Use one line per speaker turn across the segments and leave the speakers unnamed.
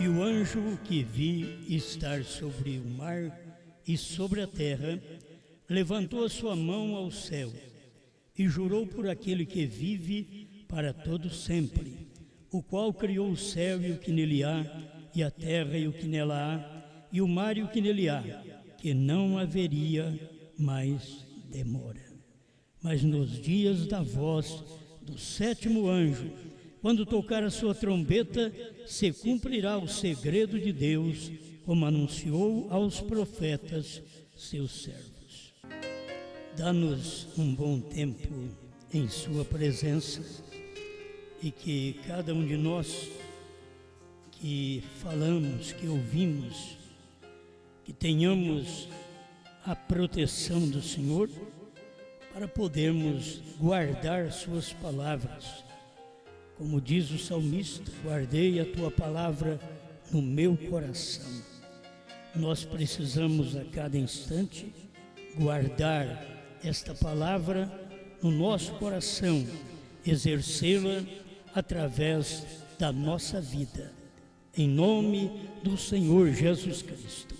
E o anjo que vi estar sobre o mar e sobre a terra, levantou a sua mão ao céu e jurou por aquele que vive para todo sempre, o qual criou o céu e o que nele há, e a terra e o que nela há, e o mar e o que nele há, que não haveria mais demora. Mas nos dias da voz do sétimo anjo, quando tocar a sua trombeta, se cumprirá o segredo de Deus, como anunciou aos profetas, seus servos. Dá-nos um bom tempo em sua presença e que cada um de nós que falamos, que ouvimos, que tenhamos a proteção do Senhor para podermos guardar suas palavras. Como diz o salmista, guardei a tua palavra no meu coração. Nós precisamos a cada instante guardar esta palavra no nosso coração, exercê-la através da nossa vida. Em nome do Senhor Jesus Cristo.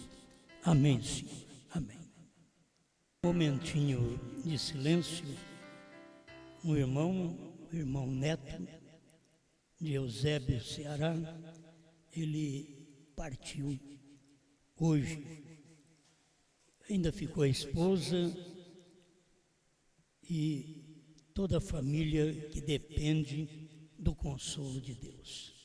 Amém, Senhor. Amém. Um momentinho de silêncio. O irmão Neto, de Eusébio, Ceará, ele partiu hoje. Ainda ficou a esposa e toda a família que depende do consolo de Deus.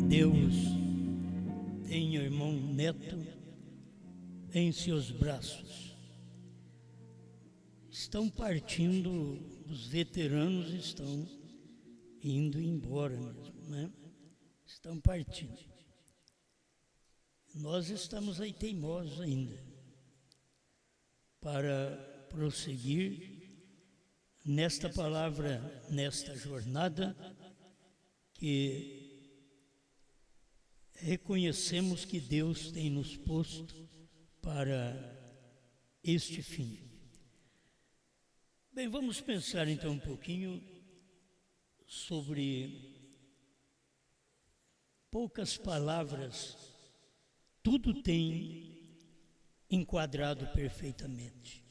Deus tenha o irmão Neto em seus braços. Estão partindo, os veteranos estão indo embora mesmo, né? Estão partindo. Nós estamos aí teimosos ainda para prosseguir nesta palavra, nesta jornada que reconhecemos que Deus tem nos posto para este fim. Bem, vamos pensar então um pouquinho sobre poucas palavras, tudo tem enquadrado perfeitamente.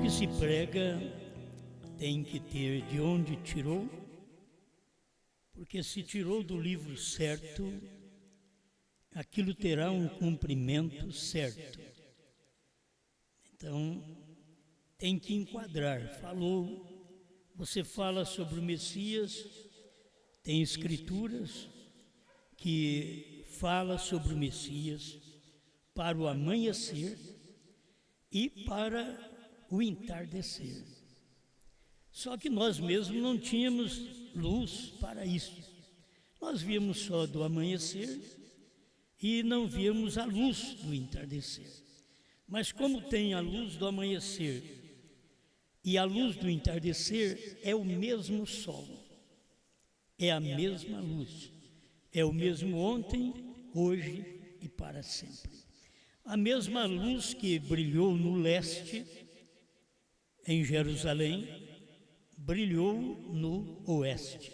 Se prega, tem que ter de onde tirou, porque se tirou do livro certo, aquilo terá um cumprimento certo. Então, tem que enquadrar. Você fala sobre o Messias, tem escrituras que fala sobre o Messias para o amanhecer e para o entardecer. Só que nós mesmos não tínhamos luz para isso. Nós víamos só do amanhecer e não víamos a luz do entardecer. Mas como tem a luz do amanhecer e a luz do entardecer, é o mesmo sol, é a mesma luz, é o mesmo ontem, hoje e para sempre. A mesma luz que brilhou no leste, em Jerusalém, brilhou no oeste,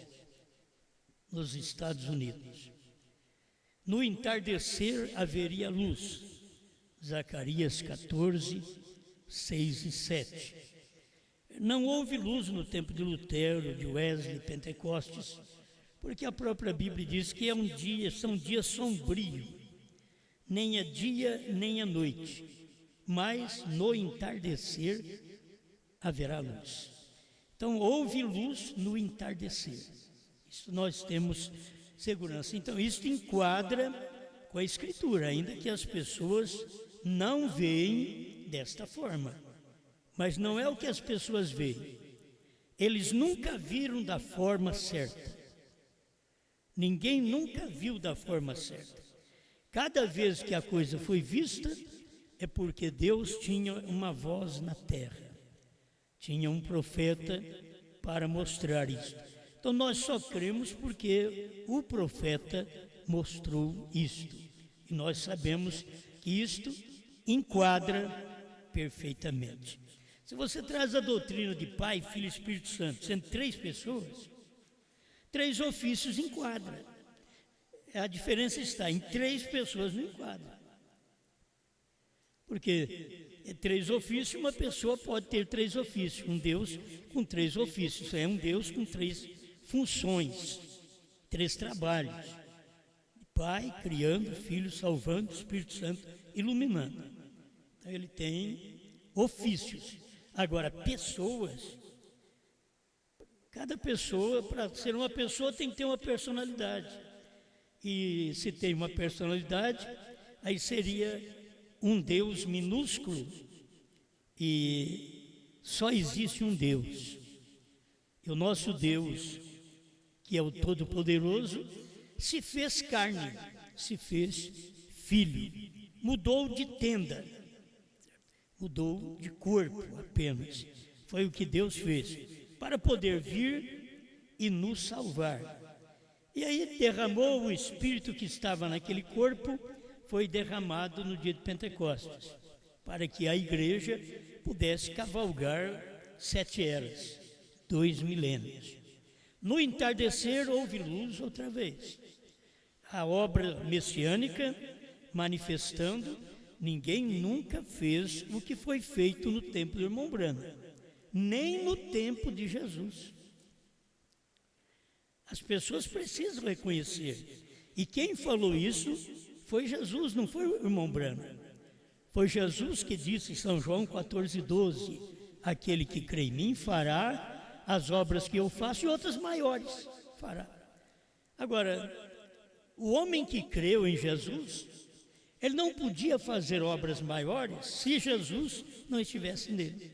nos Estados Unidos. No entardecer haveria luz. Zacarias 14, 6 e 7. Não houve luz no tempo de Lutero, de Wesley, Pentecostes, porque a própria Bíblia diz que são dias sombrios, nem é dia nem é noite, mas no entardecer haverá luz. Então, houve luz no entardecer. Isso nós temos segurança. Então, isso enquadra com a Escritura, ainda que as pessoas não veem desta forma. Mas não é o que as pessoas veem. Eles nunca viram da forma certa. ninguém nunca viu da forma certa. Cada vez que a coisa foi vista, é porque Deus tinha uma voz na terra, tinha um profeta para mostrar isso. Então nós só cremos porque o profeta mostrou isto. E nós sabemos que isto enquadra perfeitamente. Se você traz a doutrina de Pai, Filho e Espírito Santo, sendo 3 pessoas, 3 ofícios enquadra. A diferença está em 3 pessoas não enquadra. Porque 3 ofícios, uma pessoa pode ter 3 ofícios. Um Deus com 3 ofícios. É um Deus com 3 funções, 3 trabalhos. Pai criando, Filho salvando, Espírito Santo iluminando. Então ele tem ofícios. Agora, pessoas, cada pessoa, para ser uma pessoa, tem que ter uma personalidade. E se tem uma personalidade, aí seria um Deus minúsculo, e só existe um Deus. E o nosso Deus, que é o Todo-Poderoso, se fez carne, se fez filho, mudou de tenda, mudou de corpo apenas. Foi o que Deus fez, para poder vir e nos salvar. E aí derramou o Espírito que estava naquele corpo, foi derramado no dia de Pentecostes, para que a igreja pudesse cavalgar 7 eras, 2 milênios. No entardecer houve luz outra vez. A obra messiânica manifestando, ninguém nunca fez o que foi feito no tempo do irmão Branham, nem no tempo de Jesus. As pessoas precisam reconhecer. E quem falou isso foi Jesus, não foi o irmão Branham. Foi Jesus que disse em São João 14:12, aquele que crê em mim fará as obras que eu faço e outras maiores fará. Agora, o homem que creu em Jesus, ele não podia fazer obras maiores se Jesus não estivesse nele.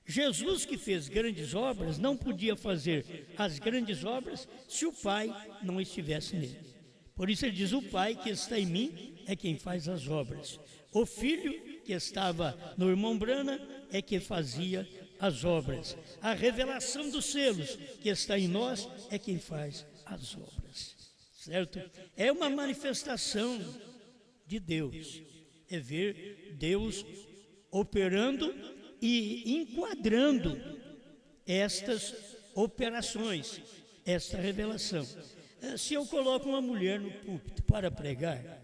Jesus, que fez grandes obras, não podia fazer as grandes obras se o Pai não estivesse nele. Por isso ele diz: o Pai que está em mim é quem faz as obras. O Filho que estava no irmão Branham é que fazia as obras. A revelação dos selos que está em nós é quem faz as obras. Certo? É uma manifestação de Deus. É ver Deus operando e enquadrando estas operações, esta revelação. Se eu coloco uma mulher no púlpito para pregar,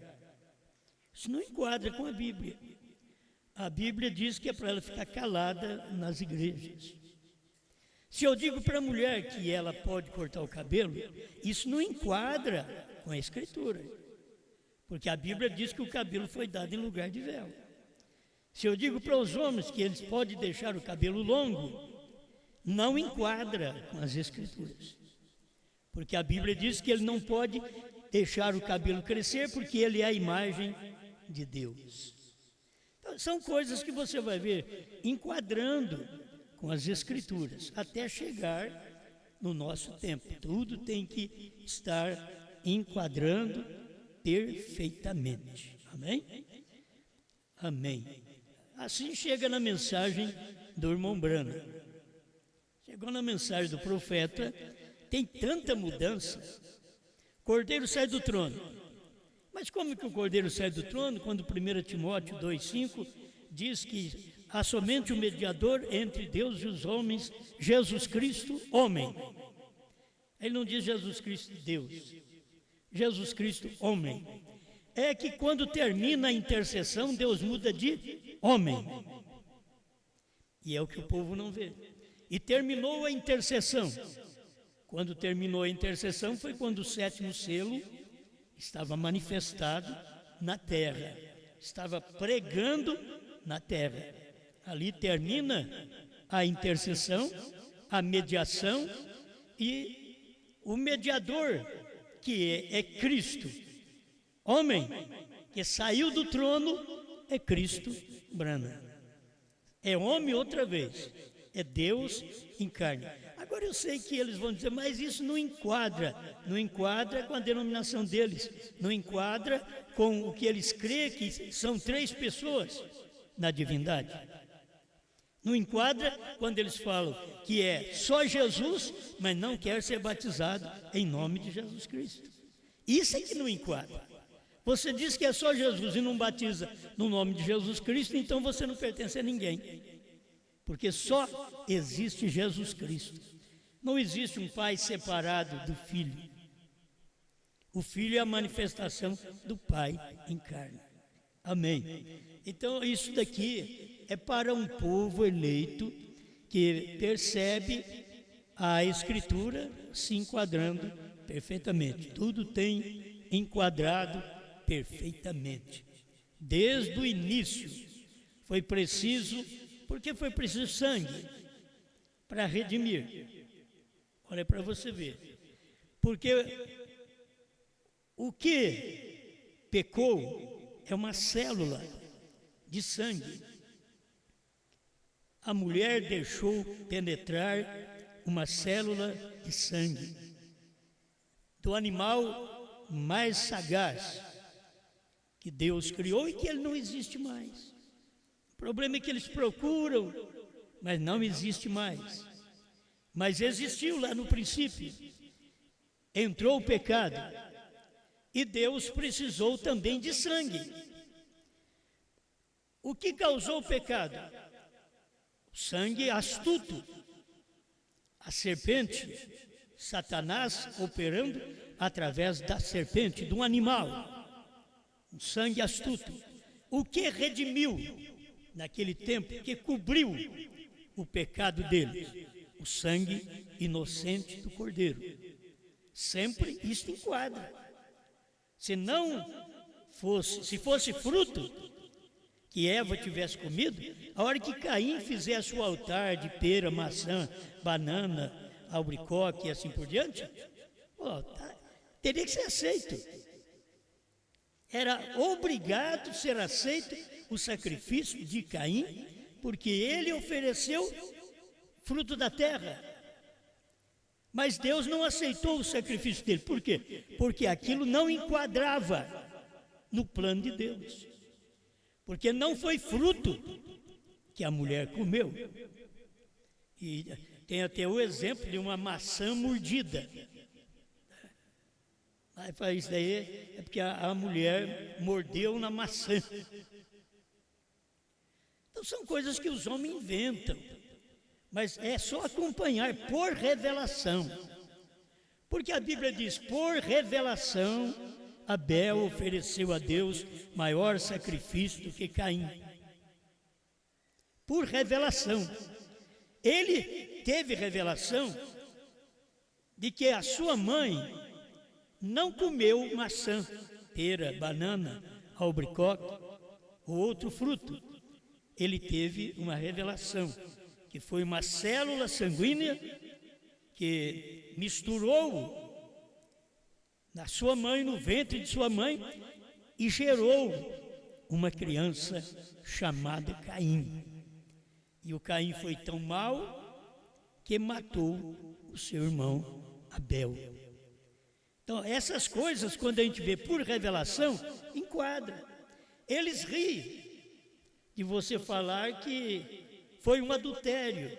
isso não enquadra com a Bíblia. A Bíblia diz que é para ela ficar calada nas igrejas. Se eu digo para a mulher que ela pode cortar o cabelo, isso não enquadra com a Escritura, porque a Bíblia diz que o cabelo foi dado em lugar de véu. Se eu digo para os homens que eles podem deixar o cabelo longo, não enquadra com as Escrituras, porque a Bíblia diz que ele não pode deixar o cabelo crescer, porque ele é a imagem de Deus. Então, são coisas que você vai ver enquadrando com as Escrituras, até chegar no nosso tempo. Tudo tem que estar enquadrando perfeitamente. Amém? Amém. Assim chega na mensagem do irmão Branham. Chegou na mensagem do profeta, tem tanta mudança. Cordeiro sai do trono. Mas como que o cordeiro sai do trono? Quando 1 Timóteo 2,5 diz que há somente um mediador entre Deus e os homens, Jesus Cristo, homem. Ele não diz Jesus Cristo, Deus. Jesus Cristo, homem. É que quando termina a intercessão, Deus muda de homem. E é o que o povo não vê. E terminou a intercessão. Quando terminou a intercessão foi quando o 7º selo estava manifestado na terra. Estava pregando na terra. Ali termina a intercessão, a mediação, e o mediador, que é Cristo, homem, que saiu do trono, é Cristo Branham. É homem outra vez, é Deus em carne. Agora eu sei que eles vão dizer, mas isso não enquadra com a denominação deles, não enquadra com o que eles creem que são 3 pessoas na divindade. Não enquadra quando eles falam que é só Jesus, mas não quer ser batizado em nome de Jesus Cristo. Isso é que não enquadra. Você diz que é só Jesus e não batiza no nome de Jesus Cristo, então você não pertence a ninguém. Porque só existe Jesus Cristo. Não existe um pai separado do filho. O filho é a manifestação do pai em carne. Amém. Então isso daqui é para um povo eleito que percebe a Escritura se enquadrando perfeitamente. Tudo tem enquadrado perfeitamente. Desde o início foi preciso, porque foi preciso sangue para redimir. Olha para você ver. Porque o que pecou é uma célula de sangue. A mulher deixou penetrar uma célula de sangue do animal mais sagaz que Deus criou e que ele não existe mais. O problema é que eles procuram, mas não existe mais. Mas existiu lá no princípio. Entrou o pecado e Deus precisou também de sangue. O que causou o pecado? O sangue astuto. A serpente, Satanás operando através da serpente, de um animal. Um sangue astuto. O que redimiu naquele tempo, que cobriu o pecado dele? O sangue inocente do Cordeiro. Sempre isso enquadra. Se fosse fruto que Eva tivesse comido, a hora que Caim fizesse o altar de pera, maçã, banana, albaricoque e assim por diante, teria que ser aceito. Era obrigado a ser aceito o sacrifício de Caim, porque ele ofereceu fruto da terra. Mas Deus não aceitou o sacrifício dele. Por quê? Porque aquilo não enquadrava no plano de Deus. Porque não foi fruto que a mulher comeu. E tem até o exemplo de uma maçã mordida. Aí isso daí é porque a mulher mordeu na maçã. Então são coisas que os homens inventam. Mas é só acompanhar por revelação. Porque a Bíblia diz, por revelação, Abel ofereceu a Deus maior sacrifício do que Caim. Por revelação. Ele teve revelação de que a sua mãe não comeu maçã, pera, banana, albaricoque ou outro fruto. Ele teve uma revelação, que foi uma célula sanguínea que misturou na sua mãe, no ventre de sua mãe, e gerou uma criança chamada Caim. E o Caim foi tão mau que matou o seu irmão Abel. Então, essas coisas, quando a gente vê por revelação, enquadra. Eles riem de você falar que foi um adultério.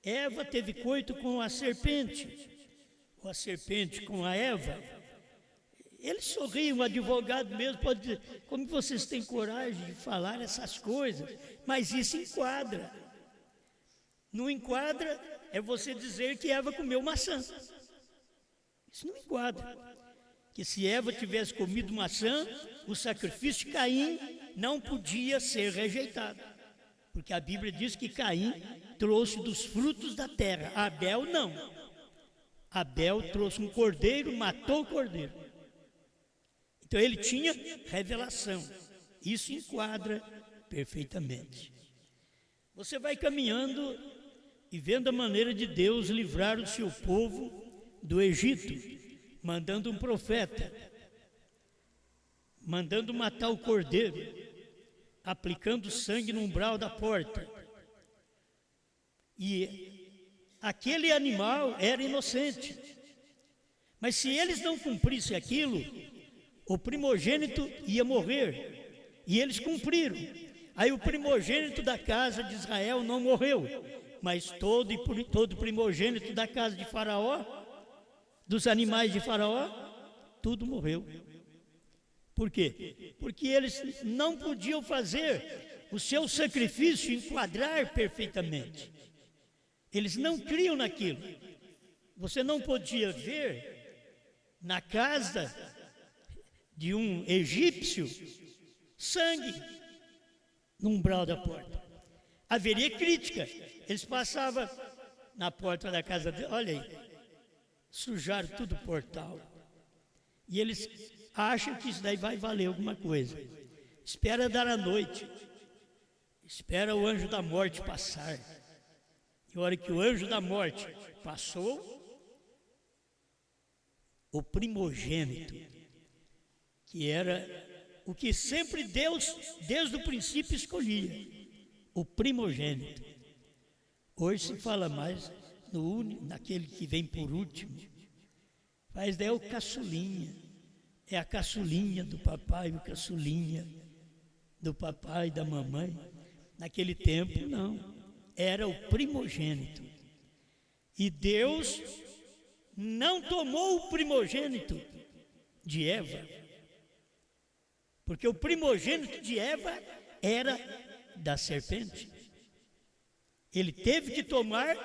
Eva teve coito com a serpente, ou a serpente com a Eva. Eles sorriem, o advogado mesmo pode dizer, como vocês têm coragem de falar essas coisas? Mas isso enquadra. Não enquadra é você dizer que Eva comeu maçã. Isso não enquadra. Que se Eva tivesse comido maçã, o sacrifício de Caim não podia ser rejeitado. Porque a Bíblia diz que Caim trouxe dos frutos da terra. Abel não. Abel trouxe um cordeiro, matou o cordeiro. Então ele tinha revelação. Isso enquadra perfeitamente. Você vai caminhando e vendo a maneira de Deus livrar o seu povo do Egito, mandando um profeta, mandando matar o cordeiro, aplicando sangue no umbral da porta. E aquele animal era inocente. Mas se eles não cumprissem aquilo, o primogênito ia morrer. E eles cumpriram. Aí o primogênito da casa de Israel não morreu, mas todo primogênito da casa de Faraó, dos animais de Faraó, tudo morreu. Por quê? Porque eles não podiam fazer o seu sacrifício enquadrar perfeitamente. Eles não criam naquilo. Você não podia ver na casa de um egípcio sangue no umbral da porta. Haveria crítica. Eles passavam na porta da casa dele, olha aí, sujaram tudo o portal. E eles acham que isso daí vai valer alguma coisa. Espera dar a noite. Espera o anjo da morte passar. E a hora que o anjo da morte passou, o primogênito, que era o que sempre Deus, desde o princípio, escolhia, o primogênito. Hoje se fala mais naquele que vem por último, mas é o caçulinha, é a caçulinha do papai, o caçulinha do papai e da mamãe. Naquele tempo, não, era o primogênito. E Deus não tomou o primogênito de Eva, porque o primogênito de Eva era da serpente. Ele teve que tomar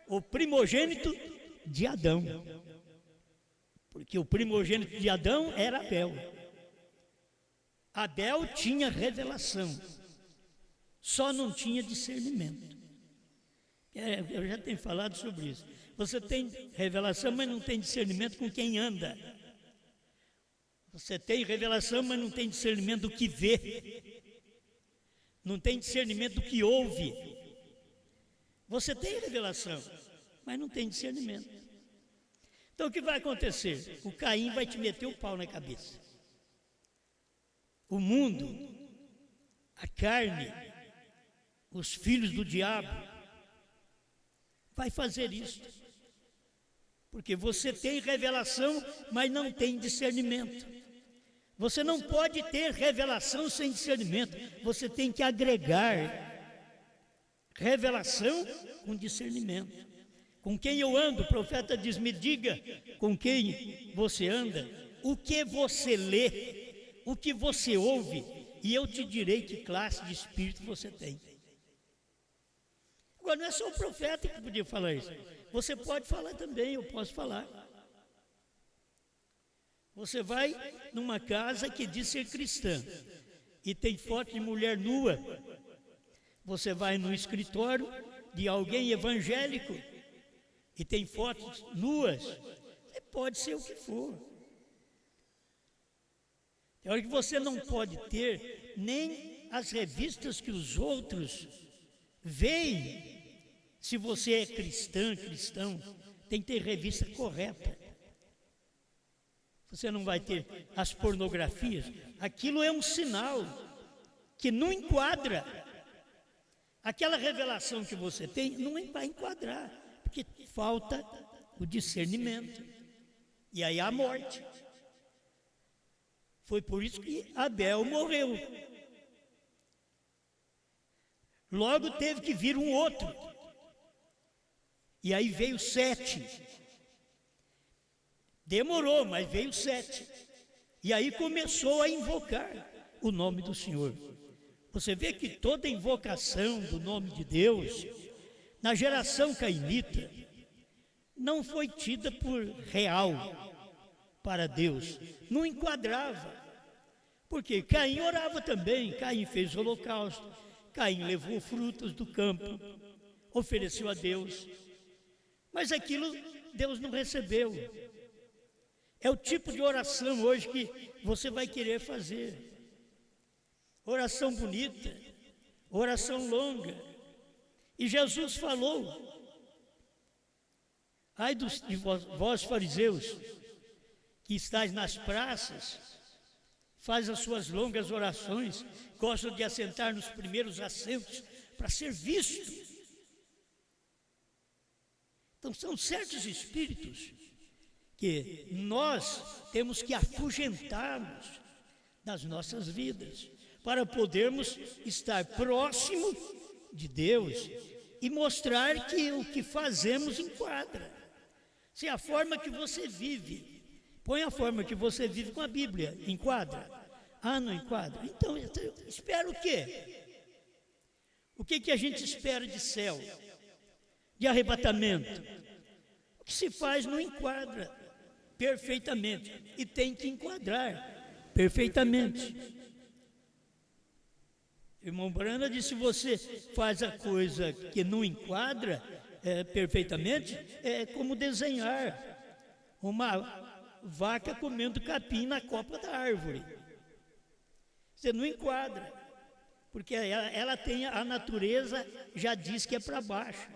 o primogênito de Adão, porque o primogênito de Adão era Abel. Abel tinha revelação, só não tinha discernimento. Eu já tenho falado sobre isso. Você tem revelação, mas não tem discernimento com quem anda. Você tem revelação, mas não tem discernimento do que vê. Não tem discernimento do que ouve. Você tem revelação, mas não tem discernimento. Então o que vai acontecer? O Caim vai te meter o pau na cabeça. O mundo, a carne, os filhos do diabo, vai fazer isso. Porque você tem revelação, mas não tem discernimento. Você não pode ter revelação sem discernimento. Você tem que agregar revelação com discernimento. Com quem eu ando, o profeta diz, me diga com quem você anda, o que você lê, o que você ouve, e eu te direi que classe de espírito você tem. Agora, não é só o profeta que podia falar isso. Você pode falar também, eu posso falar. Você vai numa casa que diz ser cristã e tem foto de mulher nua. Você vai no escritório de alguém evangélico e tem fotos nuas. Pode ser o que for. Tem hora que você não pode ter nem as revistas que os outros veem. Se você é cristão, tem que ter revista correta. Você não vai ter as pornografias. Aquilo é um sinal que não enquadra. Aquela revelação que você tem não vai enquadrar, porque falta o discernimento. E aí a morte. Foi por isso que Abel morreu. Logo teve que vir um outro. E aí veio Sete. Demorou, mas veio Sete. E aí começou a invocar o nome do Senhor. Você vê que toda invocação do nome de Deus, na geração cainita, não foi tida por real para Deus. Não enquadrava. Porque Caim orava também. Caim fez o holocausto. Caim levou frutas do campo. Ofereceu a Deus. Mas aquilo Deus não recebeu. É o tipo de oração hoje que você vai querer fazer. Oração bonita, oração longa. E Jesus falou: ai de vós fariseus, que estáis nas praças, faz as suas longas orações, gostam de assentar nos primeiros assentos para ser visto. Então são certos espíritos que nós temos que afugentá-los das nossas vidas, para podermos estar próximo de Deus e mostrar que o que fazemos enquadra. Se a forma que você vive, põe a forma que você vive com a Bíblia, enquadra? Ah, não enquadra? Então, espera o quê? O que a gente espera de céu? De arrebatamento? O que se faz não enquadra perfeitamente, e tem que enquadrar perfeitamente. Irmão Brana disse: se você faz a coisa que não enquadra perfeitamente, é como desenhar uma vaca comendo capim na copa da árvore. Você não enquadra, porque ela tem a natureza, já diz que é para baixo.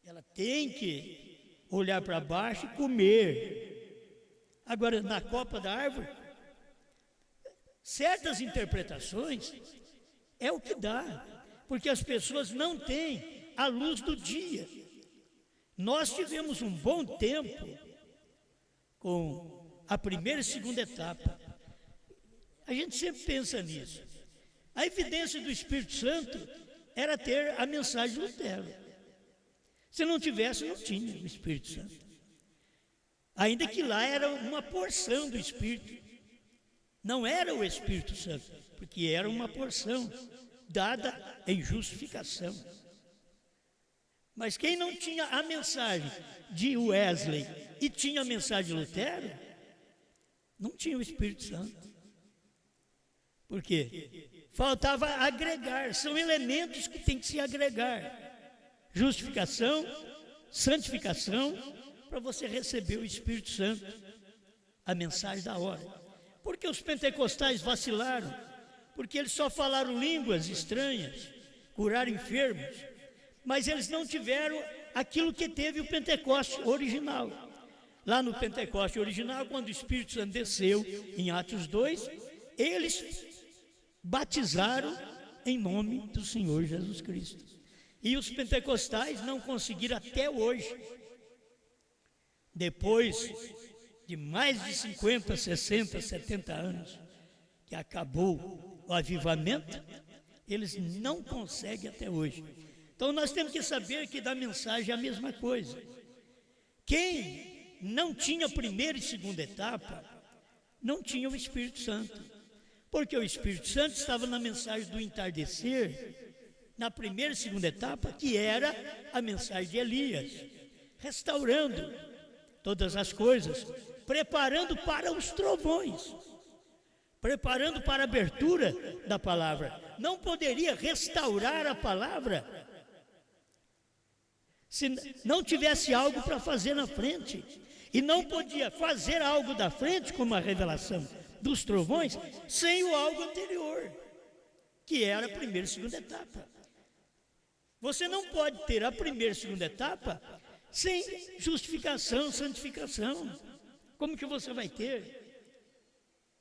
Ela tem que olhar para baixo e comer. Agora, na copa da árvore, certas interpretações é o que dá, porque as pessoas não têm a luz do dia. Nós tivemos um bom tempo com a primeira e segunda etapa. A gente sempre pensa nisso. A evidência do Espírito Santo era ter a mensagem de Lutero. Se não tivesse, não tinha o Espírito Santo. Ainda que lá era uma porção do Espírito. Não era o Espírito Santo, porque era uma porção dada em justificação. Mas quem não tinha a mensagem de Wesley e tinha a mensagem de Lutero, não tinha o Espírito Santo. Por quê? Faltava agregar, são elementos que tem que se agregar. Justificação, santificação, para você receber o Espírito Santo, a mensagem da hora. Porque os pentecostais vacilaram, porque eles só falaram línguas estranhas, curaram enfermos, mas eles não tiveram aquilo que teve o Pentecoste original. Lá no Pentecoste original, quando o Espírito Santo desceu, em Atos 2, eles batizaram em nome do Senhor Jesus Cristo. E os pentecostais não conseguiram até hoje, depois de mais de 50, 60, 70 anos, que acabou o avivamento, eles não conseguem até hoje. Então nós temos que saber que da mensagem é a mesma coisa. Quem não tinha primeira e segunda etapa, não tinha o Espírito Santo. Porque o Espírito Santo estava na mensagem do entardecer, na primeira e segunda etapa, que era a mensagem de Elias, restaurando todas as coisas, preparando para os trovões, preparando para a abertura da palavra. Não poderia restaurar a palavra se não tivesse algo para fazer na frente, e não podia fazer algo da frente, como a revelação dos trovões, sem o algo anterior, que era a primeira e segunda etapa. Você não pode ter a primeira e segunda etapa sem justificação, santificação. Como que você vai ter?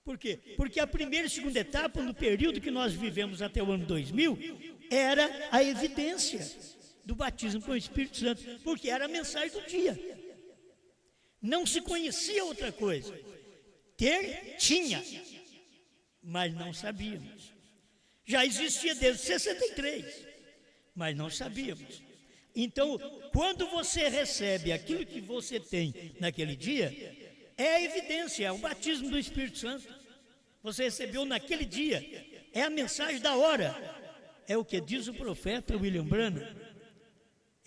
Por quê? Porque a primeira e segunda etapa, no período que nós vivemos até o ano 2000, era a evidência do batismo com o Espírito Santo, porque era a mensagem do dia. Não se conhecia outra coisa. Tinha, mas não sabíamos. Já existia desde 63. Mas não sabíamos. Então, quando você recebe aquilo que você tem naquele dia, é a evidência, é o batismo do Espírito Santo. Você recebeu naquele dia, é a mensagem da hora. É o que diz o profeta William Branham.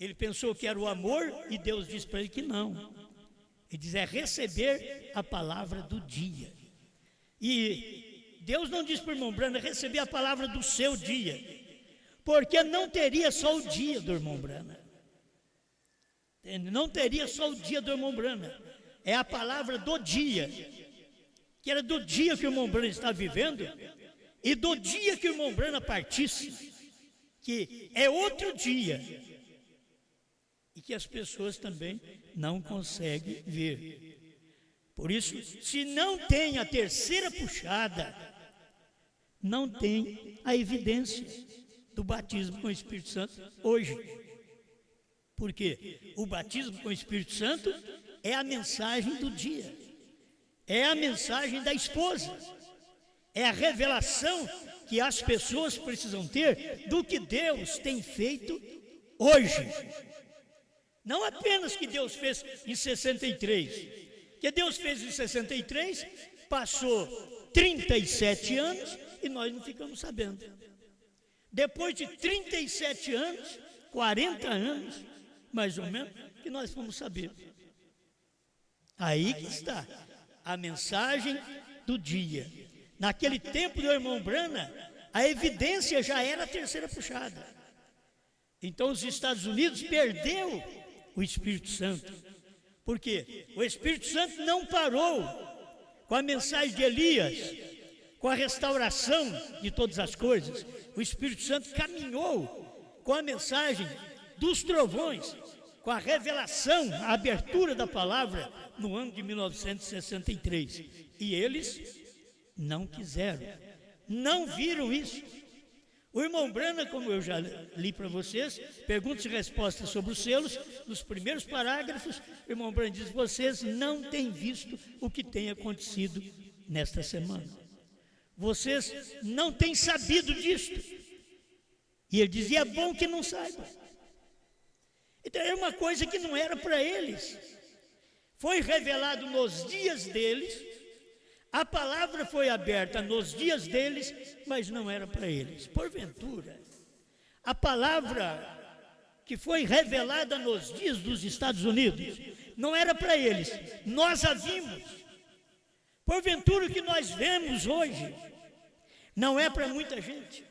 Ele pensou que era o amor e Deus disse para ele que não. Ele diz, é receber a palavra do dia. E Deus não diz para o irmão Branham receber a palavra do seu dia, porque não teria só o dia do irmão Branham. Não teria só o dia do irmão Branham. É a palavra do dia, que era do dia que o irmão Branham está vivendo, e do dia que o irmão Branham partisse, que é outro dia, e que as pessoas também não conseguem ver. Por isso, se não tem a terceira puxada, não tem a evidência do batismo com o Espírito Santo hoje. Porque o batismo com o Espírito Santo é a mensagem do dia, é a mensagem da esposa, é a revelação que as pessoas precisam ter do que Deus tem feito hoje. Não apenas que Deus fez em 63, que Deus fez em 63, passou 37 anos e nós não ficamos sabendo. Depois de 37 anos, 40 anos, mais ou menos, que nós fomos saber. Aí que está a mensagem do dia. Naquele tempo do irmão Brana, a evidência já era a terceira puxada. Então os Estados Unidos perdeu o Espírito Santo. Por quê? O Espírito Santo não parou com a mensagem de Elias, com a restauração de todas as coisas. O Espírito Santo caminhou com a mensagem dos trovões, com a revelação, a abertura da palavra no ano de 1963. E eles não quiseram, não viram isso. O irmão Brana, como eu já li para vocês, perguntas e respostas sobre os selos, nos primeiros parágrafos, o irmão Brana diz: vocês não têm visto o que tem acontecido nesta semana. Vocês não têm sabido disto. E ele dizia: é bom que não saibam. Então era uma coisa que não era para eles. Foi revelado nos dias deles, a palavra foi aberta nos dias deles, mas não era para eles. Porventura, a palavra que foi revelada nos dias dos Estados Unidos não era para eles, nós a vimos. Porventura, o que nós vemos hoje não é para muita gente.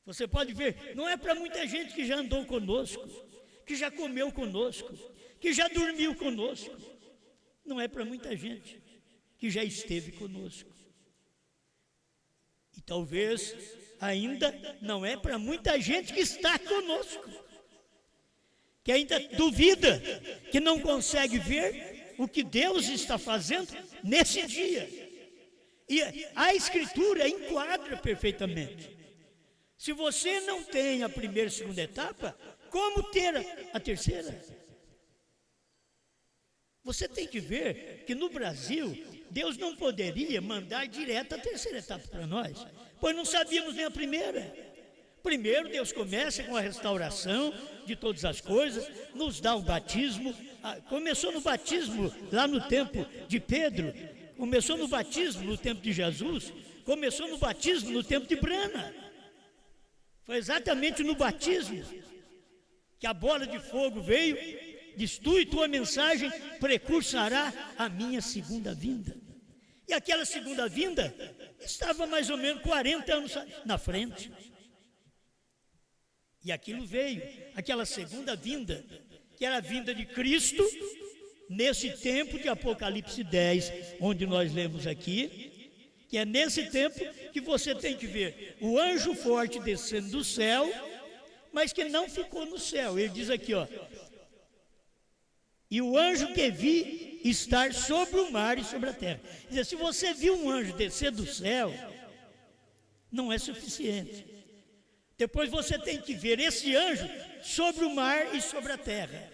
Você pode ver, não é para muita gente que já andou conosco, que já comeu conosco, que já dormiu conosco. Não é para muita gente que já esteve conosco. E talvez ainda não é para muita gente que está conosco, que ainda duvida, que não consegue ver o que Deus está fazendo nesse dia. E a Escritura enquadra perfeitamente. Se você não tem a primeira e segunda etapa, como ter a terceira? Você tem que ver que no Brasil, Deus não poderia mandar direto a terceira etapa para nós, pois não sabíamos nem a primeira. Primeiro Deus começa com a restauração de todas as coisas, nos dá o batismo. Começou no batismo lá no tempo de Pedro, começou no batismo no tempo de Jesus, começou no batismo no tempo de Brana. Foi exatamente no batismo que a bola de fogo veio, diz: tu e tua mensagem precursará a minha segunda vinda. E aquela segunda vinda estava mais ou menos 40 anos na frente. E aquilo veio, aquela segunda vinda, que era a vinda de Cristo, nesse tempo de Apocalipse 10, onde nós lemos aqui, que é nesse tempo que você tem que ver o anjo forte descendo do céu, mas que não ficou no céu. Ele diz aqui, ó: e o anjo que vi estar sobre o mar e sobre a terra. Quer dizer, se você viu um anjo descer do céu, não é suficiente. Depois você tem que ver esse anjo sobre o mar e sobre a terra.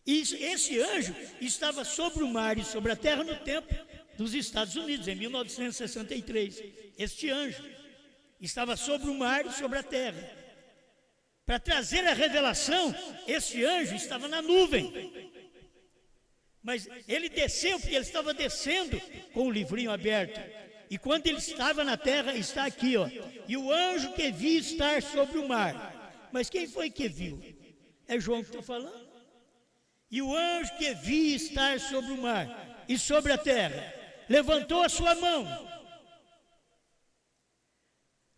E esse anjo estava sobre o mar e sobre a terra no tempo dos Estados Unidos, em 1963. Este anjo estava sobre o mar e sobre a terra. Para trazer a revelação, esse anjo estava na nuvem. Mas ele desceu, porque ele estava descendo com o livrinho aberto. E quando ele estava na terra, está aqui, ó: e o anjo que vi estar sobre o mar. Mas quem foi que viu? É João que está falando. E o anjo que vi estar sobre o mar e sobre a terra levantou a sua mão.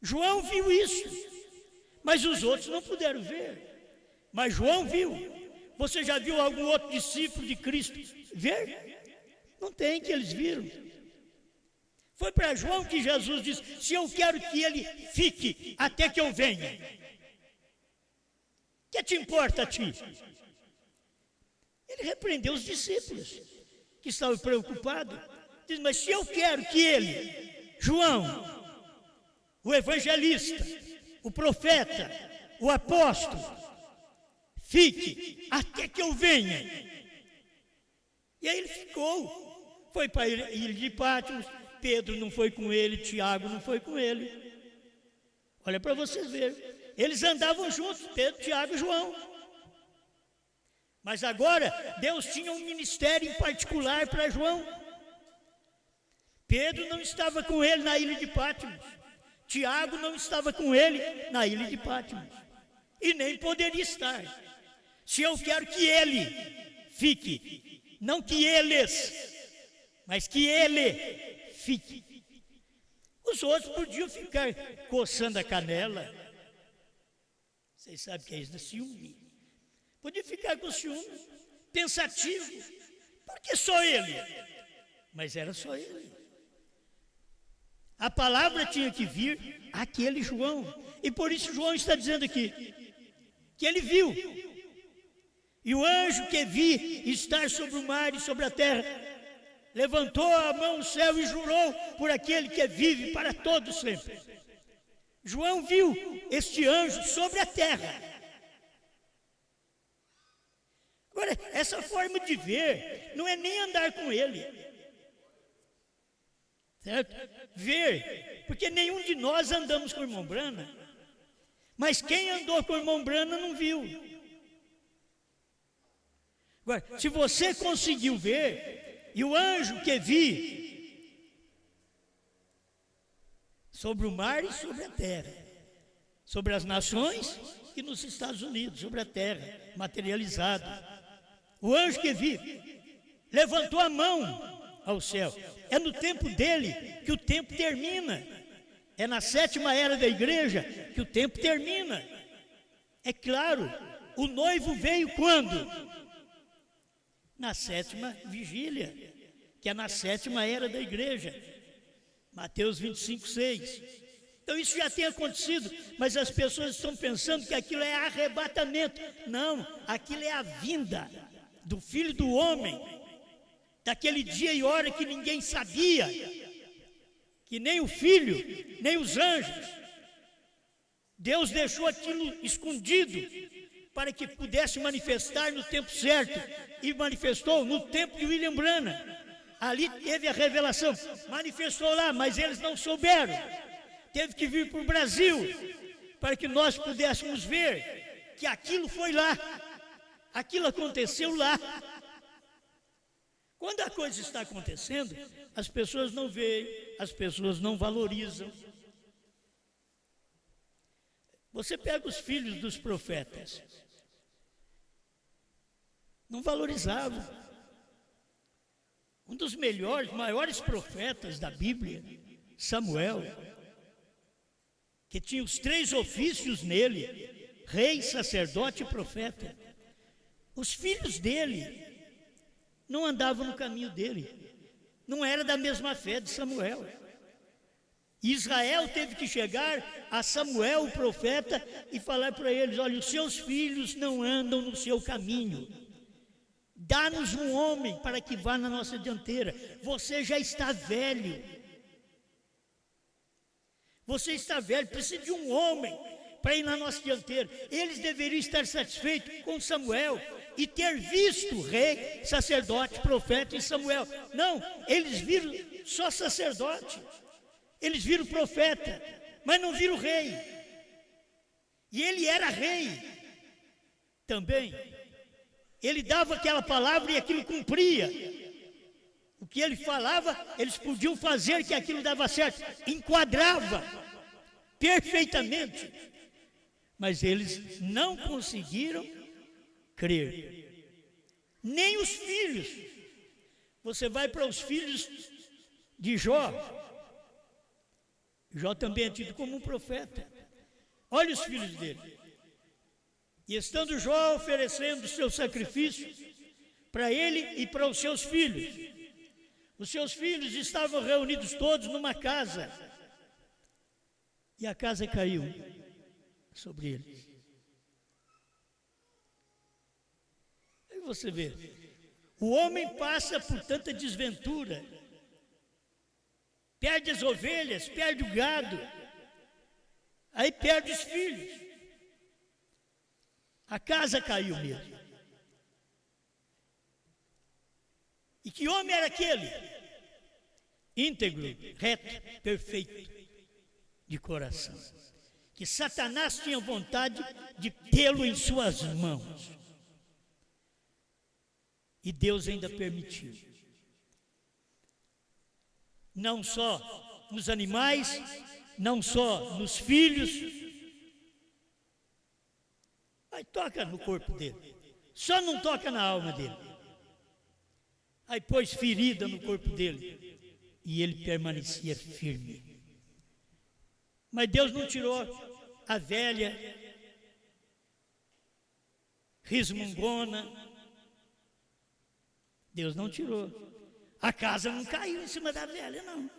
João viu isso, mas os outros não puderam ver. Mas João viu. Você já viu algum outro discípulo de Cristo ver? Não tem, que eles viram. Foi para João que Jesus disse: se eu quero que ele fique até que eu venha, que te importa a ti? Ele repreendeu os discípulos que estavam preocupados. Diz: mas se eu quero que ele, João, o evangelista, o profeta, o apóstolo: fique até que eu venha. E aí ele ficou, foi para a ilha de Patmos. Pedro não foi com ele, Tiago não foi com ele. Olha para vocês verem, eles andavam juntos, Pedro, Tiago e João. Mas agora Deus tinha um ministério em particular para João. Pedro não estava com ele na ilha de Patmos, Tiago não estava com ele na ilha de Patmos, e nem poderia estar. Se eu quero que ele fique, não que eles, mas que ele fique. Os outros podiam ficar coçando a canela. Vocês sabem o que é isso, da ciúme. Podia ficar com ciúme, pensativo. Por que só ele? Mas era só ele. A palavra tinha que vir àquele João. E por isso João está dizendo aqui que ele viu. E o anjo que vi estar sobre o mar e sobre a terra levantou a mão ao céu e jurou por aquele que vive para todo sempre. João viu este anjo sobre a terra. Agora, essa forma de ver não é nem andar com ele, certo? Ver, porque nenhum de nós andamos com o irmão Brana, mas quem andou com o irmão Brana não viu. Agora, se você conseguiu ver, e o anjo que vi sobre o mar e sobre a terra, sobre as nações e nos Estados Unidos, sobre a terra, materializado. O anjo que vi levantou a mão ao céu. É no tempo dele que o tempo termina. É na 7ª era da igreja que o tempo termina. É claro, o noivo veio quando? Na 7ª vigília, que é na 7ª era da igreja. Mateus 25:6. Então isso já tem acontecido, mas as pessoas estão pensando que aquilo é arrebatamento. Não, aquilo é a vinda do Filho do Homem, daquele dia e hora que ninguém sabia, que nem o Filho, nem os anjos. Deus deixou aquilo escondido para que pudesse manifestar no tempo certo, e manifestou no tempo de William Branham. Ali teve a revelação, manifestou lá, mas eles não souberam. Teve que vir para o Brasil para que nós pudéssemos ver que aquilo foi lá. Aquilo aconteceu lá. Quando a coisa está acontecendo, as pessoas não veem, as pessoas não valorizam. Você pega os filhos dos profetas, não valorizavam. Um dos melhores, maiores profetas da Bíblia, Samuel, que tinha os 3 ofícios nele: rei, sacerdote e profeta. Os filhos dele não andavam no caminho dele, não era da mesma fé de Samuel. Israel teve que chegar a Samuel, o profeta, e falar para eles: olha, os seus filhos não andam no seu caminho, dá-nos um homem para que vá na nossa dianteira. Você já está velho, você está velho, precisa de um homem para ir na nossa dianteira. Eles deveriam estar satisfeitos com Samuel e ter visto rei, sacerdote, profeta em Samuel. Não, eles viram só sacerdote, eles viram profeta, mas não viram rei. E ele era rei também. Ele dava aquela palavra e aquilo cumpria. O que ele falava, eles podiam fazer que aquilo dava certo, enquadrava perfeitamente. Mas eles não conseguiram crer. Nem os filhos. Você vai para os filhos de Jó. Jó também é tido como um profeta. Olha os filhos dele. E estando Jó oferecendo seu sacrifício para ele e para os seus filhos, os seus filhos estavam reunidos todos numa casa, e a casa caiu sobre eles. Aí você vê, o homem passa por tanta desventura, perde as ovelhas, perde o gado, aí perde os filhos. A casa caiu mesmo. E que homem era aquele? Íntegro, reto, perfeito de coração. Que Satanás tinha vontade de tê-lo em suas mãos. E Deus ainda permitiu. Não só nos animais, não só nos filhos, mas toca no corpo dele. Só não toca na alma dele. Aí pôs ferida no corpo dele e ele permanecia firme. Mas Deus não tirou a velha, resmungona. Deus não tirou. A casa não caiu em cima da velha, não.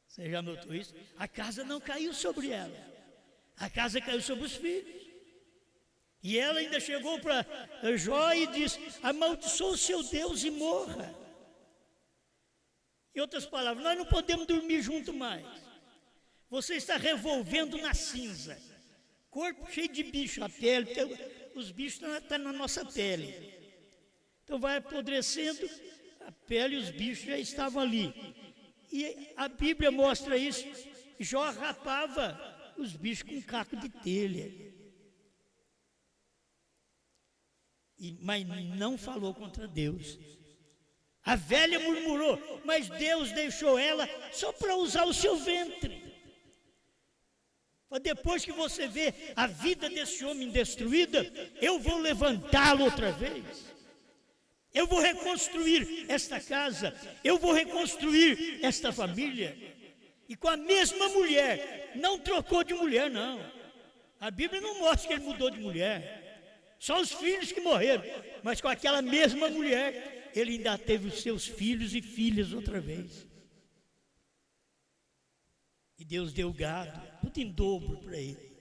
Você já notou isso? A casa não caiu sobre ela. A casa caiu sobre os filhos. E ela ainda chegou para Jó e disse: amaldiçoa o seu Deus e morra. Em outras palavras, nós não podemos dormir junto mais. Você está revolvendo na cinza. Corpo cheio de bicho, a pele, os bichos estão na nossa pele. Então vai apodrecendo a pele e os bichos já estavam ali. E a Bíblia mostra isso. Jó rapava os bichos com um caco de telha. Mas não falou contra Deus. A velha murmurou, mas Deus deixou ela só para usar o seu ventre. Depois que você vê a vida desse homem destruída, eu vou levantá-lo outra vez. Eu vou reconstruir esta casa, eu vou reconstruir esta família. E com a mesma mulher, não trocou de mulher, não. A Bíblia não mostra que ele mudou de mulher. Só os filhos que morreram, mas com aquela mesma mulher, ele ainda teve os seus filhos e filhas outra vez. E Deus deu gado, tudo em dobro para ele.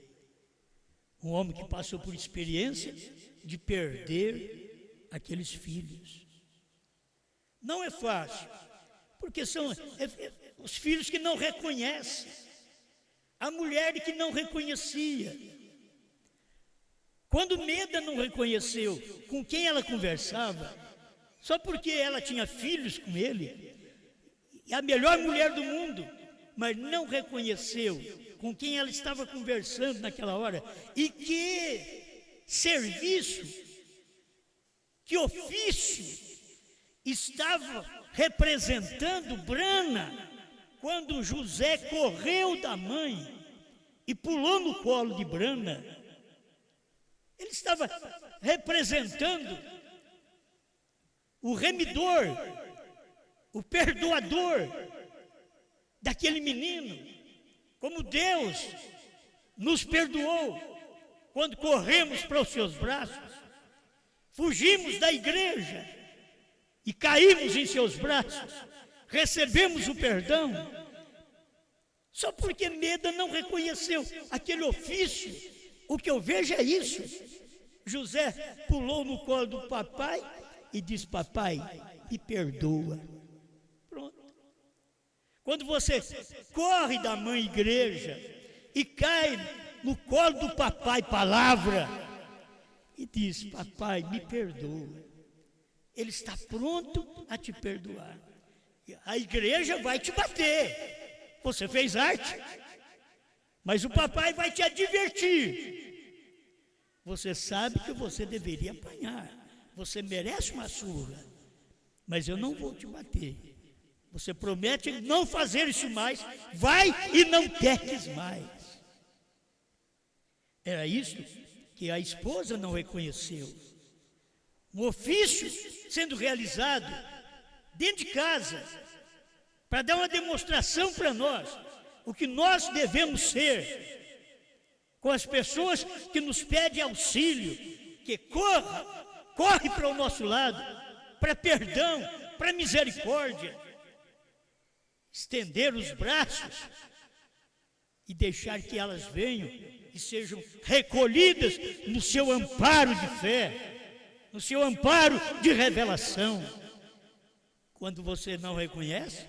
Um homem que passou por experiência de perder aqueles filhos. Não é fácil, porque são os filhos que não reconhecem, a mulher que não reconhecia. Quando Meda não reconheceu com quem ela conversava, só porque ela tinha filhos com ele, a melhor mulher do mundo, mas não reconheceu com quem ela estava conversando naquela hora, e que serviço, que ofício estava representando Brana, quando José correu da mãe e pulou no colo de Brana. Ele estava representando o remidor, o perdoador daquele menino, como Deus nos perdoou quando corremos para os seus braços, fugimos da igreja e caímos em seus braços, recebemos o perdão, só porque Meda não reconheceu aquele ofício. O que eu vejo é isso. José pulou no colo do papai e disse: papai, me perdoa. Pronto. Quando você corre da mãe igreja e cai no colo do papai palavra e diz: papai, me perdoa, ele está pronto a te perdoar. A igreja vai te bater, você fez arte, mas o papai vai te advertir. Você sabe que você deveria apanhar, você merece uma surra, mas eu não vou te bater. Você promete não fazer isso mais, vai e não peques mais. Era isso que a esposa não reconheceu. Um ofício sendo realizado dentro de casa, para dar uma demonstração para nós, o que nós devemos ser com as pessoas que nos pedem auxílio, que corre para o nosso lado, para perdão, para misericórdia, estender os braços e deixar que elas venham e sejam recolhidas no seu amparo de fé, no seu amparo de revelação. Quando você não reconhece,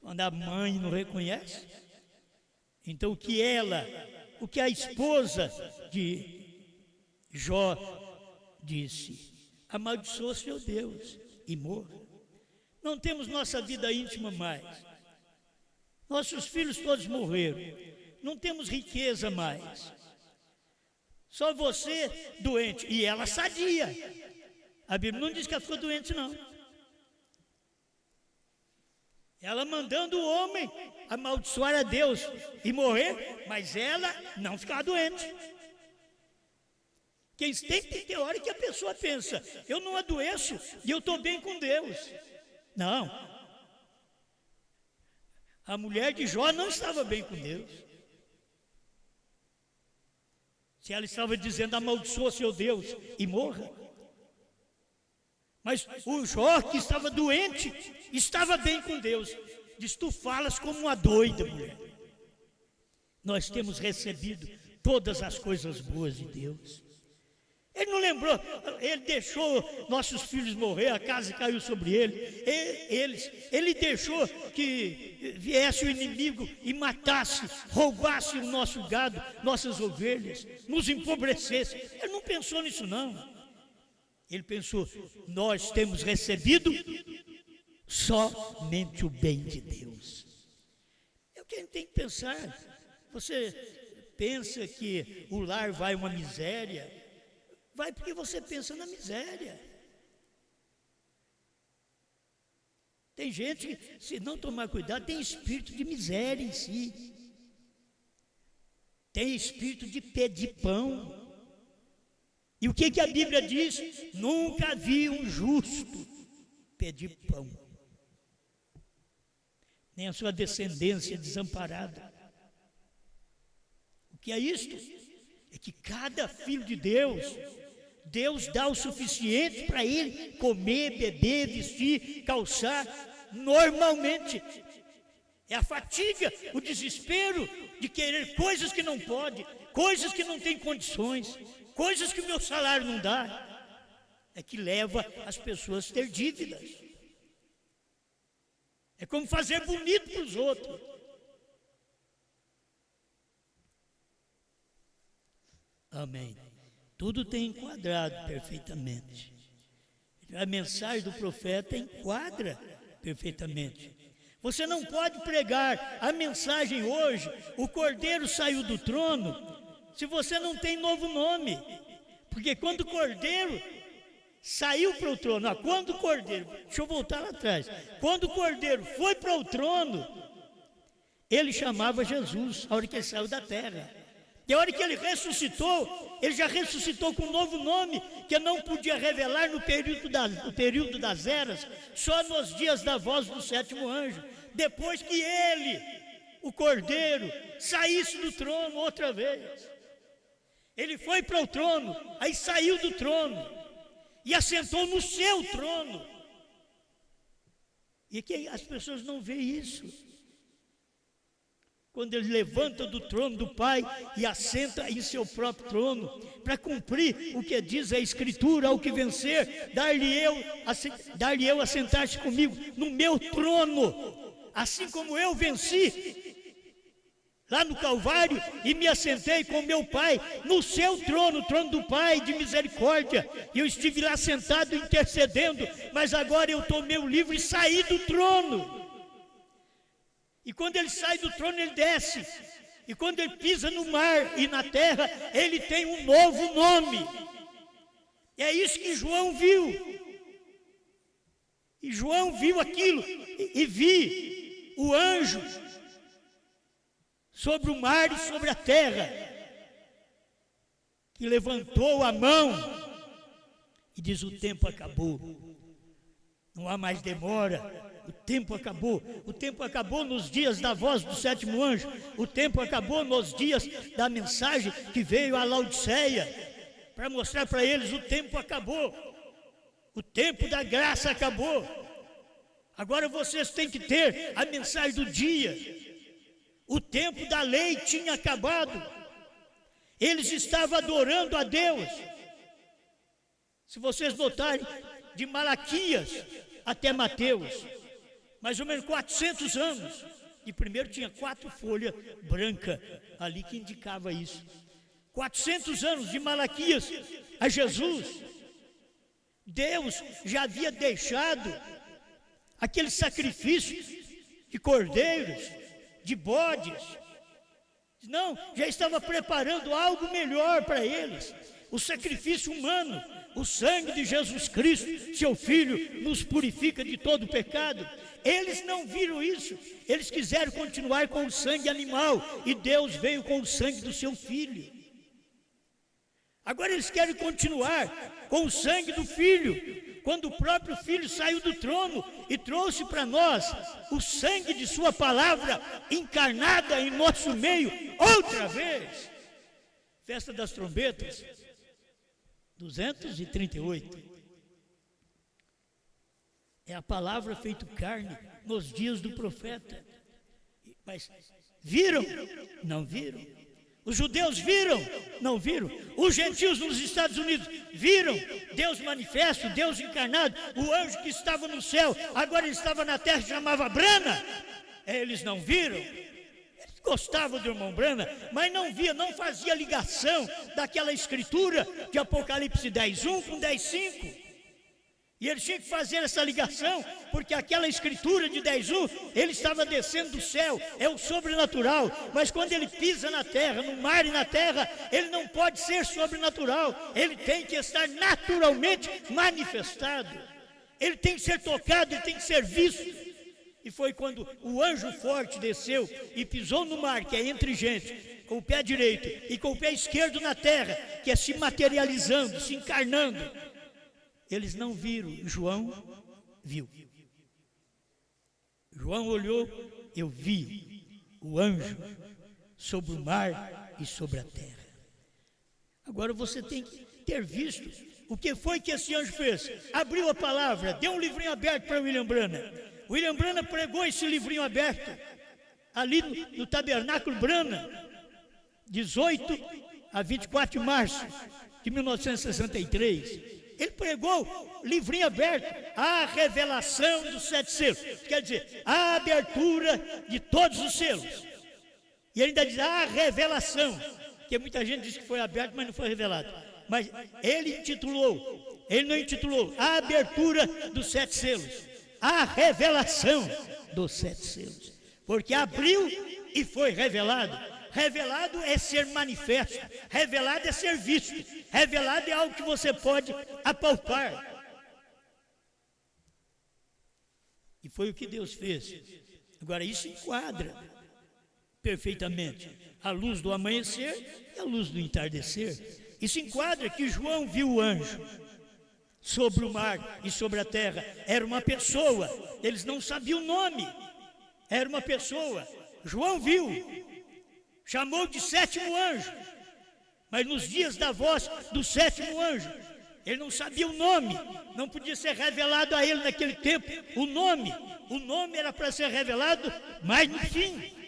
quando a mãe não reconhece, então que ela o que a esposa de Jó disse: amaldiçoa seu Deus e morra. Não temos nossa vida íntima mais. Nossos filhos todos morreram. Não temos riqueza mais. Só você doente. E ela sadia. A Bíblia não diz que ela ficou doente, não. Ela mandando o homem amaldiçoar a Deus e morrer, mas ela não ficava doente. Quem tem que ter hora que a pessoa pensa: eu não adoeço e eu estou bem com Deus. Não. A mulher de Jó não estava bem com Deus. Se ela estava dizendo: amaldiçoa seu Deus e morra. Mas o Jó, que estava doente, estava bem com Deus. Diz: tu falas como uma doida, mulher. Nós temos recebido todas as coisas boas de Deus. Ele não lembrou, ele deixou nossos filhos morrer, a casa caiu sobre ele deixou que viesse o inimigo e matasse, roubasse o nosso gado, nossas ovelhas, nos empobrecesse. Ele não pensou nisso, não. Ele pensou: nós temos recebido somente o bem de Deus. É o que a gente tem que pensar. Você pensa que o lar vai uma miséria? Vai porque você pensa na miséria. Tem gente que, se não tomar cuidado, tem espírito de miséria em si. Tem espírito de pedir pão. E o que a Bíblia diz? Nunca vi um justo pedir pão, nem a sua descendência desamparada. O que é isto? É que cada filho de Deus, Deus dá o suficiente para ele comer, beber, vestir, calçar, normalmente. É a fatiga, o desespero de querer coisas que não pode, coisas que não tem condições, coisas que o meu salário não dá, é que leva as pessoas a ter dívidas. É como fazer bonito para os outros. Amém. Tudo tem enquadrado perfeitamente. A mensagem do profeta enquadra perfeitamente. Você não pode pregar a mensagem hoje: o Cordeiro saiu do trono, se você não tem novo nome. Porque quando o Cordeiro saiu para o trono, quando o Cordeiro, deixa eu voltar lá atrás, quando o Cordeiro foi para o trono, ele chamava Jesus, a hora que ele saiu da terra. E a hora que ele ressuscitou, ele já ressuscitou com um novo nome, que não podia revelar no período das eras, só nos dias da voz do sétimo anjo. Depois que ele, o Cordeiro, saísse do trono outra vez. Ele foi para o trono, aí saiu do trono e assentou no seu trono. E que as pessoas não veem isso. Quando ele levanta do trono do Pai e assenta em seu próprio trono, para cumprir o que diz a Escritura: ao que vencer, dar-lhe eu assentar-se comigo no meu trono, assim como eu venci lá no Calvário e me assentei com meu Pai no seu trono, o trono do Pai de misericórdia, e eu estive lá sentado intercedendo, mas agora eu tomei o livro e saí do trono. E quando ele sai do trono, ele desce. E quando ele pisa no mar e na terra, ele tem um novo nome. E é isso que João viu. E João viu aquilo. E vi o anjo sobre o mar e sobre a terra, que levantou a mão e diz: o tempo acabou. Não há mais demora. O tempo acabou. O tempo acabou nos dias da voz do sétimo anjo. O tempo acabou nos dias da mensagem que veio a Laodiceia, para mostrar para eles: o tempo acabou. O tempo da graça acabou. Agora vocês têm que ter a mensagem do dia. O tempo da lei tinha acabado. Eles estavam adorando a Deus. Se vocês notarem, de Malaquias até Mateus, mais ou menos 400 anos, E primeiro tinha 4 folhas brancas ali que indicava isso. 400 anos de Malaquias a Jesus. Deus já havia deixado aquele sacrifício de cordeiros, de bodes. Não, já estava preparando algo melhor para eles. O sacrifício humano, o sangue de Jesus Cristo, seu Filho, nos purifica de todo o pecado. Eles não viram isso, eles quiseram continuar com o sangue animal, e Deus veio com o sangue do seu Filho. Agora eles querem continuar com o sangue do Filho, quando o próprio Filho saiu do trono e trouxe para nós o sangue de sua palavra encarnada em nosso meio, outra vez. Festa das trombetas, 238. É a palavra feita carne nos dias do profeta. Mas viram? Não viram. Os judeus viram? Não viram. Os gentios nos Estados Unidos viram? Deus manifesto, Deus encarnado, o anjo que estava no céu, agora ele estava na terra, chamava Brana. Eles não viram. Eles gostavam do irmão Brana, mas não via, não fazia ligação daquela escritura de Apocalipse 10:1 com 10:5. E ele tinha que fazer essa ligação, porque aquela escritura de 10:1, ele estava descendo do céu, é o sobrenatural. Mas quando ele pisa na terra, no mar e na terra, ele não pode ser sobrenatural. Ele tem que estar naturalmente manifestado. Ele tem que ser tocado, ele tem que ser visto. E foi quando o anjo forte desceu e pisou no mar, que é entre gente, com o pé direito e com o pé esquerdo na terra, que é se materializando, se encarnando. Eles não viram, João viu. João olhou, eu vi o anjo sobre o mar e sobre a terra. Agora você tem que ter visto o que foi que esse anjo fez. Abriu a palavra, deu um livrinho aberto para William Branham. William Branham pregou esse livrinho aberto ali no tabernáculo Branham, 18 a 24 de março de 1963. Ele pregou, livrinho aberto, a revelação dos 7 selos. Quer dizer, a abertura de todos os selos. E ele ainda diz a revelação, que muita gente diz que foi aberto, mas não foi revelado. Mas ele não intitulou a abertura dos 7 selos, a revelação dos 7 selos. Porque abriu e foi revelado. Revelado é ser manifesto, revelado é ser visto, revelado é algo que você pode apalpar. E foi o que Deus fez. Agora isso enquadra perfeitamente a luz do amanhecer e a luz do entardecer. Isso enquadra que João viu o anjo sobre o mar e sobre a terra. Era uma pessoa, eles não sabiam o nome, era uma pessoa. João viu. Chamou de 7º anjo, mas nos dias da voz do 7º anjo, ele não sabia o nome, não podia ser revelado a ele naquele tempo o nome era para ser revelado, mas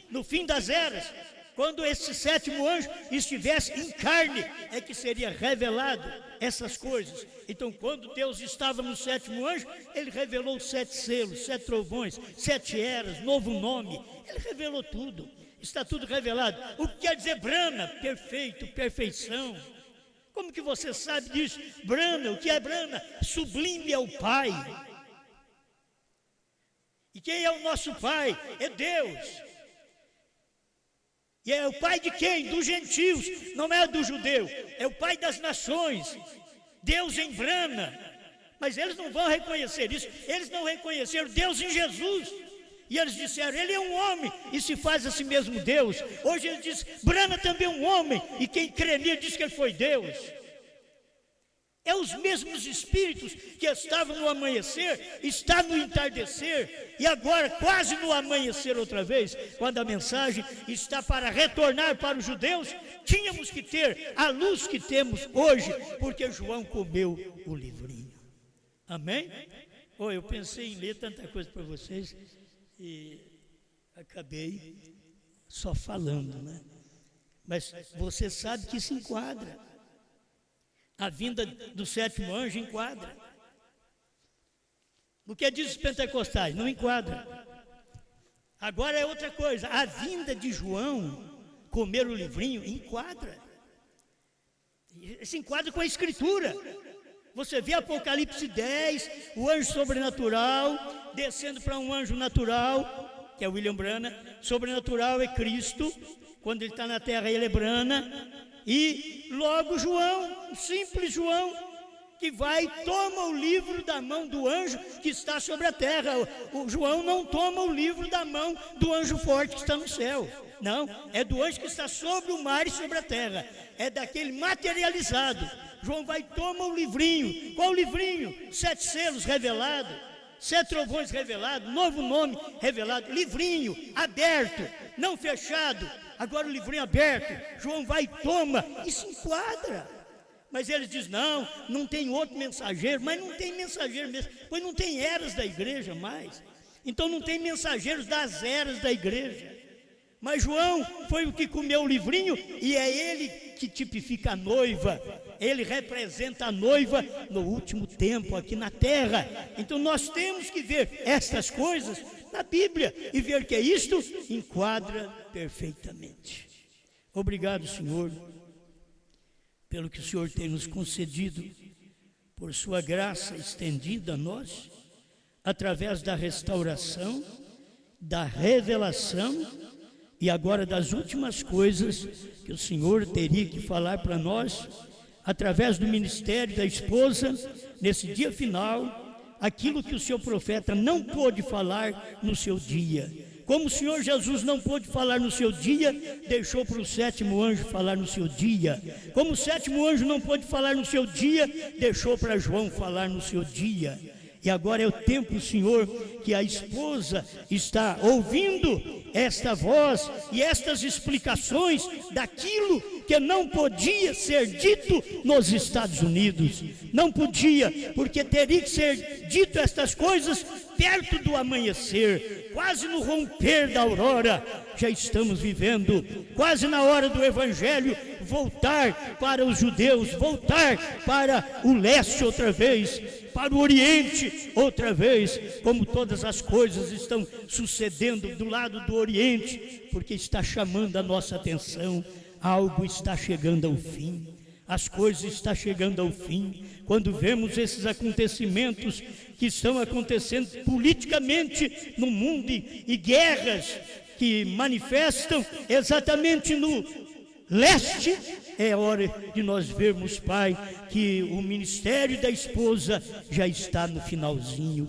no fim das eras, quando esse 7º anjo estivesse em carne, é que seria revelado essas coisas. Então quando Deus estava no 7º anjo, ele revelou 7 selos, 7 trovões, 7 eras, novo nome, ele revelou tudo. Está tudo revelado. O que quer dizer Brana? Perfeito, perfeição. Como que você sabe disso? Brana, o que é Brana? Sublime é o Pai. E quem é o nosso Pai? É Deus. E é o Pai de quem? Dos gentios, não é do judeu. É o Pai das nações. Deus em Brana. Mas eles não vão reconhecer isso. Eles não reconheceram Deus em Jesus. E eles disseram, ele é um homem e se faz a si mesmo Deus. Hoje ele diz, Brana também é um homem, e quem crê nele diz que ele foi Deus. É os mesmos espíritos que estavam no amanhecer, está no entardecer, e agora quase no amanhecer outra vez, quando a mensagem está para retornar para os judeus. Tínhamos que ter a luz que temos hoje, porque João comeu o livrinho. Amém? Eu pensei em ler tanta coisa para vocês, e acabei só falando, né? Mas você sabe que se enquadra. A vinda do 7º anjo enquadra. O que diz os pentecostais? Não enquadra. Agora é outra coisa, a vinda de João comer o livrinho enquadra. Se enquadra com a Escritura. Você vê Apocalipse 10, o anjo sobrenatural descendo para um anjo natural, que é William Branham. Sobrenatural é Cristo, quando ele está na terra ele é Branham. E logo João, o simples João, que vai e toma o livro da mão do anjo que está sobre a terra. O João não toma o livro da mão do anjo forte que está no céu. Não, é do anjo que está sobre o mar e sobre a terra. É daquele materializado. João vai e toma o livrinho. Qual livrinho? 7 selos revelados, 7 trovões revelados, novo nome revelado. Livrinho aberto, não fechado. Agora o livrinho aberto. João vai e toma e se enquadra. Mas eles dizem, não tem outro mensageiro. Mas não tem mensageiro mesmo, pois não tem eras da igreja mais. Então não tem mensageiros das eras da igreja. Mas João foi o que comeu o livrinho, e é ele que tipifica a noiva. Ele representa a noiva no último tempo aqui na terra. Então nós temos que ver estas coisas na Bíblia e ver que isto enquadra perfeitamente. Obrigado, Senhor, pelo que o Senhor tem nos concedido, por sua graça estendida a nós, através da restauração, da revelação e agora das últimas coisas que o Senhor teria que falar para nós, através do ministério da esposa, nesse dia final, aquilo que o seu profeta não pôde falar no seu dia. Como o Senhor Jesus não pôde falar no seu dia, deixou para o 7º anjo falar no seu dia. Como o 7º anjo não pôde falar no seu dia, deixou para João falar no seu dia. E agora é o tempo, Senhor, que a esposa está ouvindo esta voz e estas explicações daquilo que não podia ser dito nos Estados Unidos. Não podia, porque teria que ser dito estas coisas perto do amanhecer, quase no romper da aurora. Já estamos vivendo, quase na hora do Evangelho voltar para os judeus, voltar para o leste outra vez, para o Oriente outra vez, como todas as coisas estão sucedendo do lado do Oriente, porque está chamando a nossa atenção. Algo está chegando ao fim, as coisas estão chegando ao fim. Quando vemos esses acontecimentos que estão acontecendo politicamente no mundo e guerras que manifestam exatamente no leste, é hora de nós vermos, Pai, que o ministério da esposa já está no finalzinho.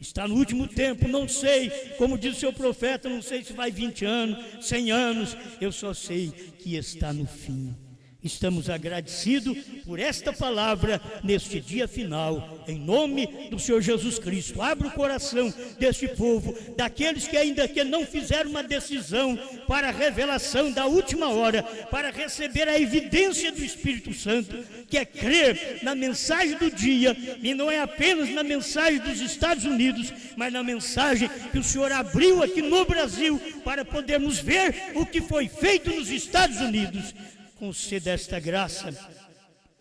Está no último tempo, não sei, como diz o seu profeta, não sei se vai 20 anos, 100 anos, eu só sei que está no fim. Estamos agradecidos por esta palavra neste dia final, em nome do Senhor Jesus Cristo. Abra o coração deste povo, daqueles que ainda não fizeram uma decisão para a revelação da última hora, para receber a evidência do Espírito Santo, que é crer na mensagem do dia, e não é apenas na mensagem dos Estados Unidos, mas na mensagem que o Senhor abriu aqui no Brasil, para podermos ver o que foi feito nos Estados Unidos. Conceda esta graça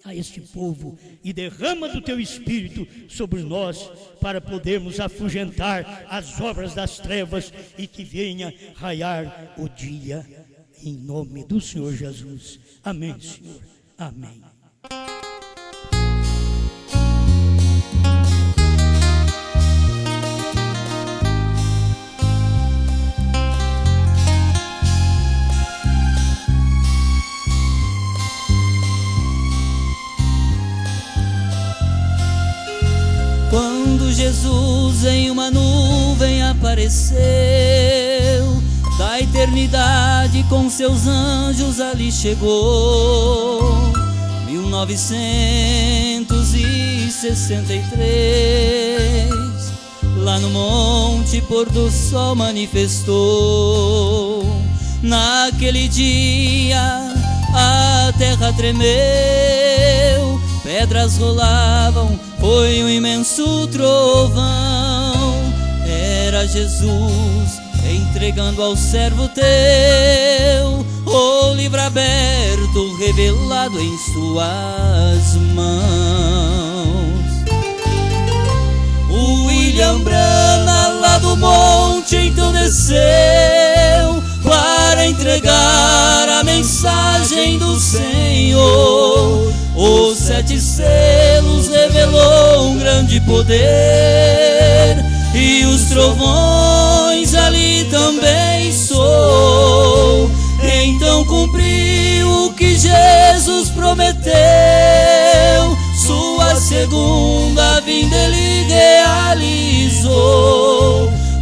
a este povo e derrama do teu Espírito sobre nós, para podermos afugentar as obras das trevas e que venha raiar o dia, em nome do Senhor Jesus. Amém, Senhor. Amém.
Quando Jesus em uma nuvem apareceu, da eternidade com seus anjos ali chegou. 1963, lá no monte pôr do sol manifestou. Naquele dia a terra tremeu, pedras rolavam, foi um imenso trovão. Era Jesus entregando ao servo teu o livro aberto, revelado em suas mãos. O William Branham lá do monte então desceu para entregar a mensagem do Senhor. Os 7 selos revelou um grande poder, e os trovões ali também soou. Então cumpriu o que Jesus prometeu, sua segunda vinda ele realizou.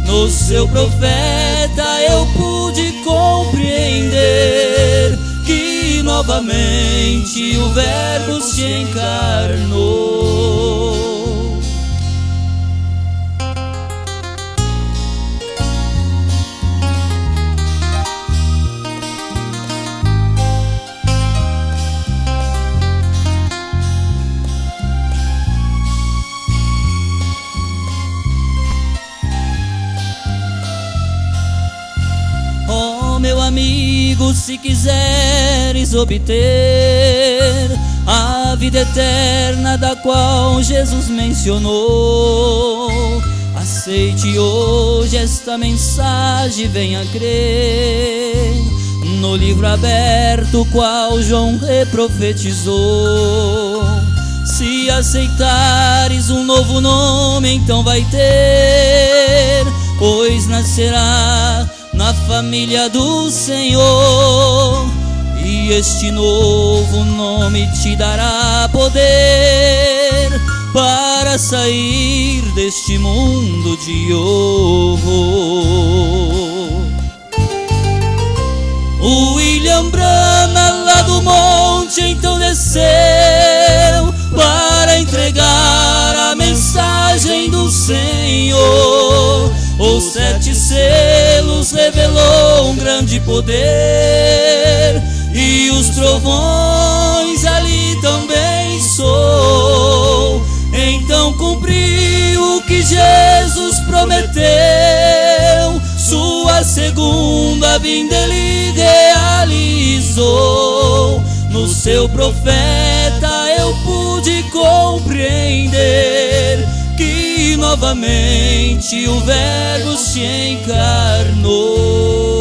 No seu profeta eu pude compreender que novamente o Verbo se encarnou. Meu amigo, se quiseres obter a vida eterna da qual Jesus mencionou, aceite hoje esta mensagem, venha crer no livro aberto qual João reprofetizou. Se aceitares um novo nome, então vai ter, pois nascerá na família do Senhor, e este novo nome te dará poder para sair deste mundo de horror. O William Branham lá do monte então desceu para entregar a mensagem do Senhor. Os 7 selos revelou um grande poder, e os trovões ali também soou. Então cumpriu o que Jesus prometeu, sua segunda vinda ele realizou. No seu profeta eu pude compreender que novamente o Verbo se encarnou.